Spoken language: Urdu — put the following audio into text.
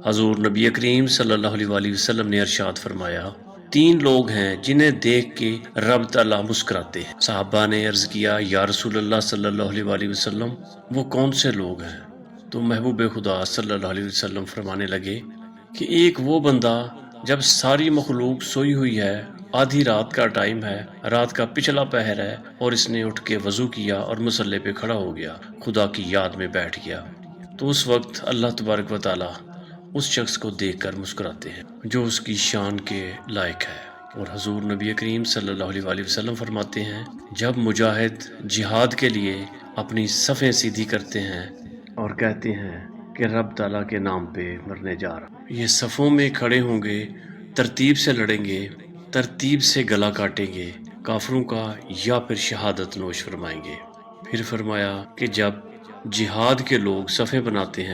حضور نبی کریم صلی اللہ علیہ وآلہ وسلم نے ارشاد فرمایا، تین لوگ ہیں جنہیں دیکھ کے رب تعالیٰ مسکراتے ہیں۔ صحابہ نے عرض کیا، یا رسول اللہ صلی اللہ علیہ وآلہ وسلم، وہ کون سے لوگ ہیں؟ تو محبوب خدا صلی اللہ علیہ وسلم فرمانے لگے کہ ایک وہ بندہ جب ساری مخلوق سوئی ہوئی ہے، آدھی رات کا ٹائم ہے، رات کا پچھلا پہر ہے، اور اس نے اٹھ کے وضو کیا اور مصلے پہ کھڑا ہو گیا، خدا کی یاد میں بیٹھ گیا، تو اس وقت اللہ تبارک و تعالیٰ اس شخص کو دیکھ کر مسکراتے ہیں جو اس کی شان کے لائق ہے۔ اور حضور نبی کریم صلی اللہ علیہ وآلہ وسلم فرماتے ہیں، جب مجاہد جہاد کے لیے اپنی صفیں سیدھی کرتے ہیں اور کہتے ہیں کہ رب تعالیٰ کے نام پہ مرنے جا رہا، یہ صفوں میں کھڑے ہوں گے، ترتیب سے لڑیں گے، ترتیب سے گلا کاٹیں گے کافروں کا، یا پھر شہادت نوش فرمائیں گے۔ پھر فرمایا کہ جب جہاد کے لوگ صفیں بناتے ہیں